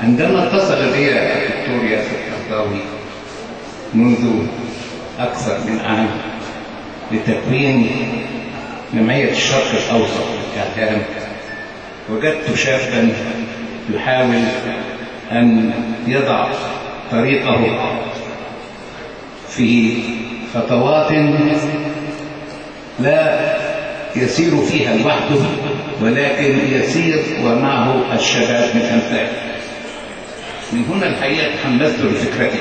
عندما اتصل بي الدكتور ياسر القرضاوي منذ أكثر من عام لتكوين جمعية الشرق الأوسط للإعلام، وجدت شابا يحاول أن يضع طريقه في خطوات لا يسير فيها لوحده، ولكن يسير ومعه الشباب من أمثاله. من هنا الحقيقة تحمست لفكرته،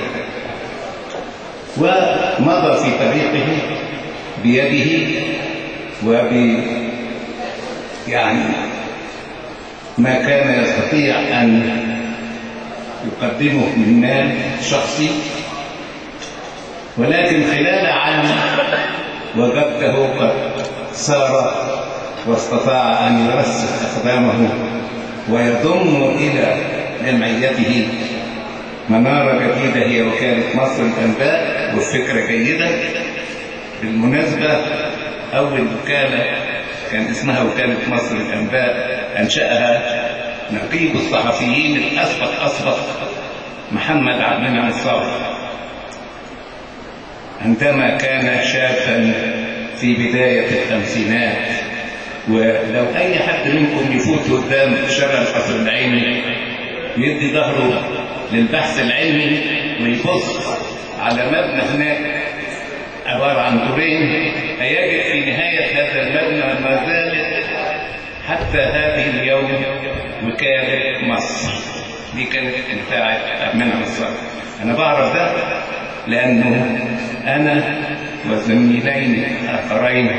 ومضى في طريقه بيده يعني ما كان يستطيع أن يقدمه من مال شخصي، ولكن خلال عام وجدته قد سار واستطاع أن يرسخ أقدامه ويضم إلى جمعيته منارة جديدة هي وكالة مصر للأنباء، والفكرة جيدة. بالمناسبة أول وكالة كان اسمها وكالة مصر للأنباء أنشأها نقيب الصحفيين الأسبق محمد عبد المنعم الصاوي عندما كان شابا في بداية الخمسينات. ولو أي حد منكم يفوت قدام شارع القصر العيني يدي ظهره للبحث العلمي ويبص على مبنى هناك عبارة عن دورين، هيجد في نهاية هذا المبنى ما زالت حتى هذه اليوم وكالة مصر. دي كانت بتاعت منعم الصاوي. أنا بعرف ده لأنه أنا وزميلين آخرين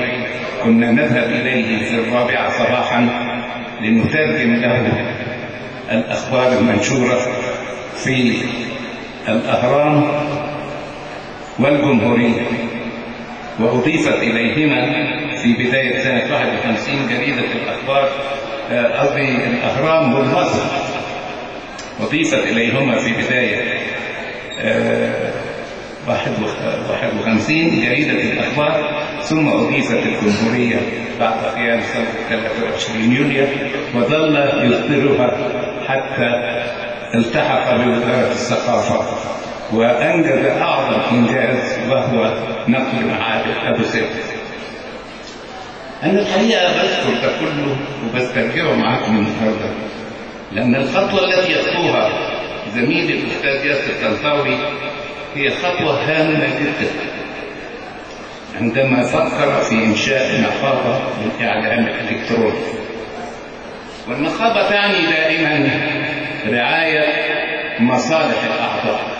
كنا نذهب إليه في 4 صباحا لنترجم له الأخبار المنشورة في الأهرام والجمهورية، وأضيفت إليهما في بداية سنة 51 جريدة الأخبار الأهرام والمصر، أضيفت إليهما في بداية 51 جريدة الأخبار، ثم أضيفت الجمهورية بعد قيام سنة 23 يوليو، وظل يصدرها حتى التحق بوزارة الثقافة وأنجز أعظم إنجاز وهو نقل معابد أبو سيف. أنا الحقيقة بذكر ده كله وبسترجعه معاكم النهارده لأن الخطوة التي يخطوها زميلي الأستاذ ياسر القرضاوي هي خطوة هامة جدا عندما فكر في إنشاء نقابة للإعلام الإلكتروني. والنقابة تعني دائما رعاية مصالح الأعضاء،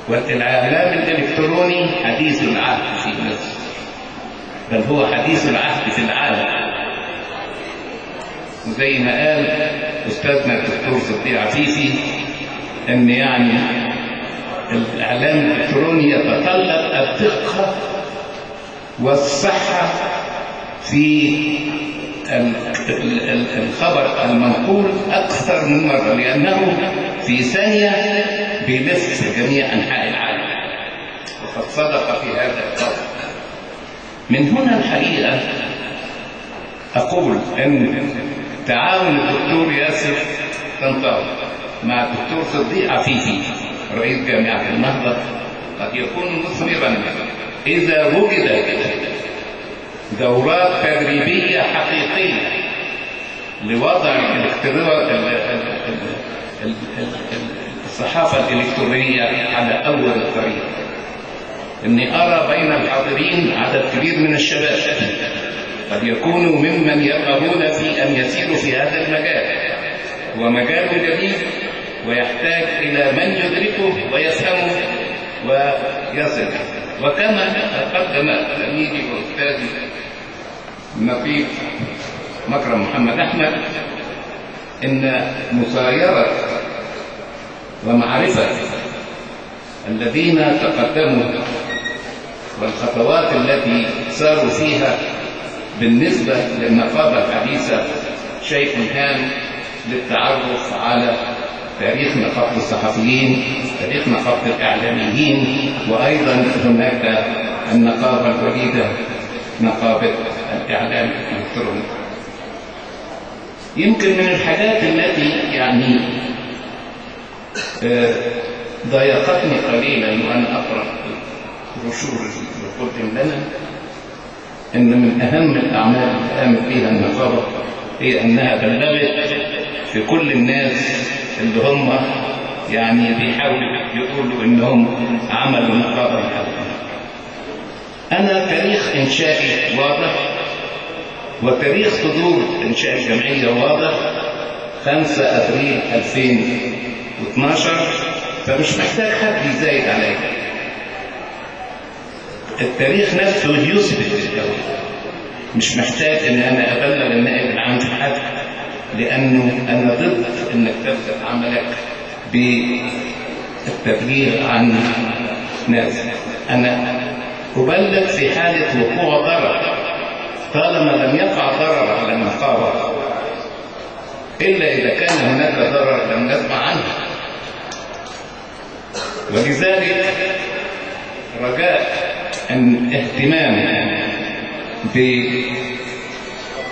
والإعلام الإلكتروني حديث العهد في مصر، بل هو حديث العهد في العالم. وزي ما قال أستاذنا الدكتور صديق عفيفي أن يعني الإعلام الإلكتروني يتطلب الدقة والصحة في الخبر المنقول أكثر من مرة، لأنه في ثانية بيلف جميع أنحاء العالم، وقد صدق في هذا القول. من هنا الحقيقة أقول أن تعاون الدكتور ياسر القرضاوي مع الدكتور صديق عفيفي رئيس جامعة النهضة قد يكون مثمرا إذا وجدت دورات تدريبية حقيقية لوضع الصحافة الإلكترونية على أول الطريق. إني أرى بين الحاضرين عدد كبير من الشباب قد يكونوا ممن يرغبون في أن يسيروا في هذا المجال، هو مجال جديد ويحتاج إلى من يدركه ويفهمه ويصل. وكما قدم زميلي وأستاذي النقيب مكرم محمد أحمد إن مسايرة ومعرفة الذين تقدموا والخطوات التي ساروا فيها بالنسبة للنقابة الحديثة شيء هام للتعرف على تاريخ نقابة الصحفيين، تاريخ نقابة الإعلاميين، وأيضا هناك النقابة الجديدة نقابة الإعلام الإلكتروني. يمكن من الحاجات التي يعني ضايقتني قليلا وأنا أقرأ بروشور اللي قدم لنا إن من أهم الأعمال اللي قامت بها النقابة هي أنها بلغت في كل الناس اللي هم يعني بيحاولوا يقولوا إنهم عملوا نقابة الحقيقة. أنا تاريخ إنشائي واضح، وتاريخ صدور إنشاء الجمعية واضح، 5 أبريل 2012، فمش محتاج حد يزايد عليا. التاريخ نفسه يثبت الدولة، مش محتاج ان انا ابلغ النائب العام في حد، لانه انا ضد انك تبدا عملك بالتبليغ عن ناس. انا ابلغ في حاله وقوع ضرر، طالما لم يقع ضرر على النقابه، الا اذا كان هناك ضرر لم نسمع عنه. ولذلك رجاء أن اهتمام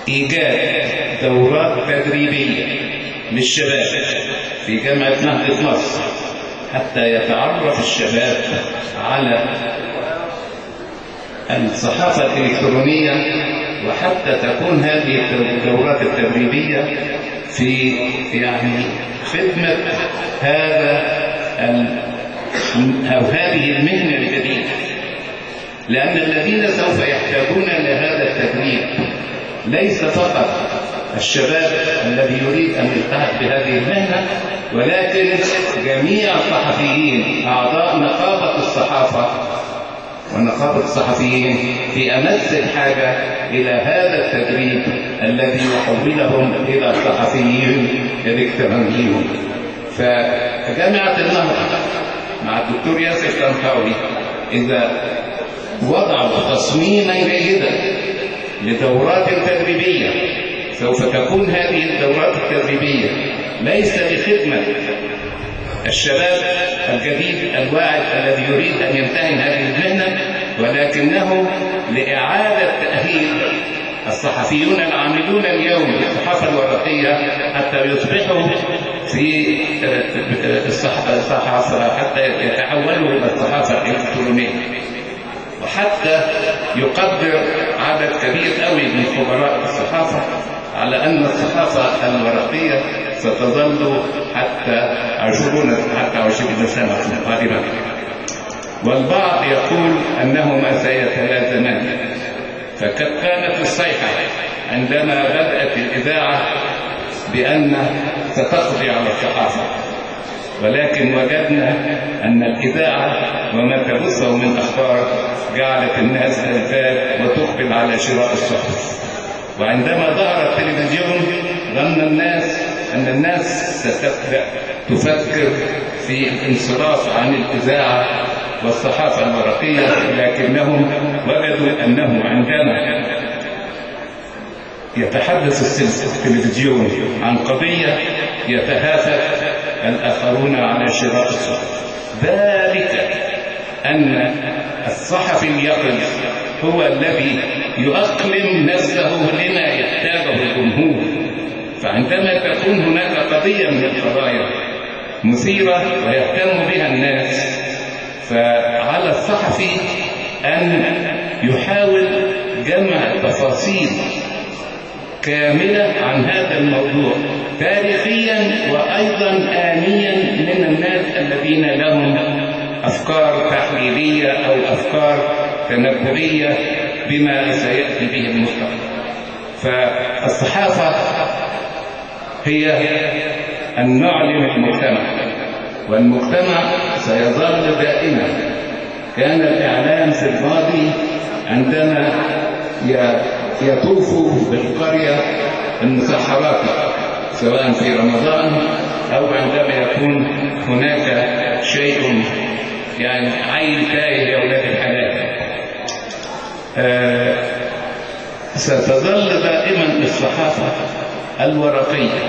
بإيجاد دورات تدريبية للشباب في جامعة نهضة مصر حتى يتعرف الشباب على الصحافة الإلكترونية، وحتى تكون هذه الدورات التدريبية في يعني خدمة هذا أو هذه المهنة الجديدة، لأن الذين سوف يحتاجون لهذا التدريب ليس فقط الشباب الذي يريد أن يلتحق بهذه المهنة، ولكن جميع الصحفيين أعضاء نقابة الصحافة ونقابة الصحفيين في أمس الحاجة إلى هذا التدريب الذي يحولهم إلى صحفيين إلكترونيين. فجامعة النهضة مع الدكتور ياسر طنطاوي إذا وضعوا تصميما جيدا لدورات تدريبية، سوف تكون هذه الدورات التدريبية ليس لخدمة الشباب الجديد الواعد الذي يريد أن يمتهن هذه المهنة، ولكنه لإعادة تأهيل الصحفيون العاملون اليوم في الصحافة الورقية حتى يصبحوا في الصحافة، حتى يتحولوا إلى الصحافة الإلكترونية، وحتى يقدر عدد كبير قوي من خبراء الصحافة على أن الصحافة الورقية ستظل حتى 20 سنة غالبا. والبعض يقول أنهما سيتلازمان، فقد كانت الصيحة عندما بدأت الإذاعة بأن ستقضي على الصحافة، ولكن وجدنا أن الإذاعة وما تبثه من أخبار جعلت الناس تزداد وتقبل على شراء الصحف. وعندما ظهر التلفزيون ظن الناس أن الناس ستبدأ تفكر في الانصراف عن الإذاعة والصحافة الورقية، لكنهم وجدوا أنه عندما يتحدث التلفزيون عن قضية يتهافت الآخرون على شراء الصحف. ذلك أن الصحفي اليقظ هو الذي يؤقلم نفسه لما يحتاجه الجمهور، فعندما تكون هناك قضية من القضايا مثيرة ويهتم بها الناس، فعلى الصحفي أن يحاول جمع تفاصيل كاملة عن هذا الموضوع تاريخيا وأيضا آنيا من الناس الذين لهم أفكار تحليلية أو أفكار تنبؤية بما سيأتي به المستقبل. فالصحافة هي أن نعلم المجتمع، والمجتمع سيظل دائما. كان الإعلام في الماضي عندما يطوف بالقرية المسحرات سواء في رمضان أو عندما يكون هناك شيء يعني عين تائه لأولاد الحلال. ستظل دائما الصحافة الورقية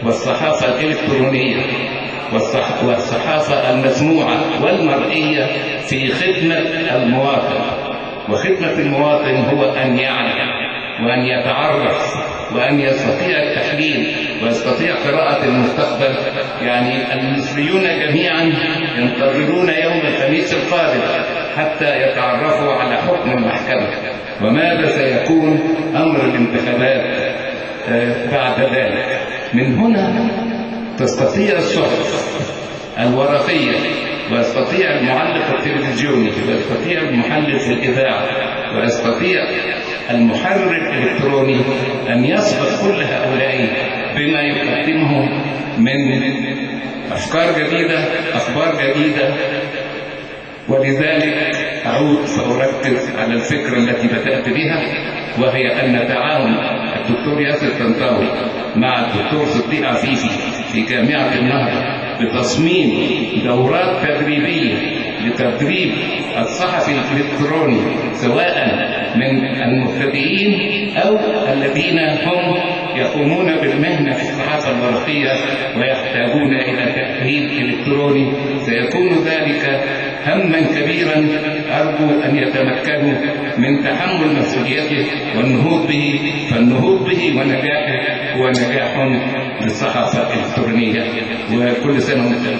والصحافة الإلكترونية والصحافة المسموعة والمرئية في خدمة المواطن. وخدمة المواطن هو أن يعلم وأن يتعرف وأن يستطيع التحليل ويستطيع قراءة المستقبل. يعني المصريون جميعا ينتظرون يوم الخميس القادم حتى يتعرفوا على حكم المحكمة وماذا سيكون أمر الانتخابات بعد ذلك. من هنا تستطيع الصحف الورقية ويستطيع المعلق التلفزيوني ويستطيع المحلل في الإذاعة ويستطيع المحرر الإلكتروني أن يسبق كل هؤلاء بما يقدمه من أفكار جديدة، أخبار جديدة. ولذلك أعود فأركز على الفكرة التي بدأت بها، وهي أن تعاون الدكتور ياسر طنطاوي مع الدكتور صديق عفيفي في جامعة النهضة بتصميم دورات تدريبية لتدريب الصحفي الإلكتروني سواء من المبتدئين أو الذين هم يقومون بالمهنة في الصحافة الورقية ويحتاجون إلى تأهيل إلكتروني، سيكون ذلك هما كبيرا أرجو أن يتمكنوا من تحمل مسؤوليته والنهوض به، فالنهوض به ونجاحه هو نجاح للصحافة الإلكترونية. وكل سنة وانتم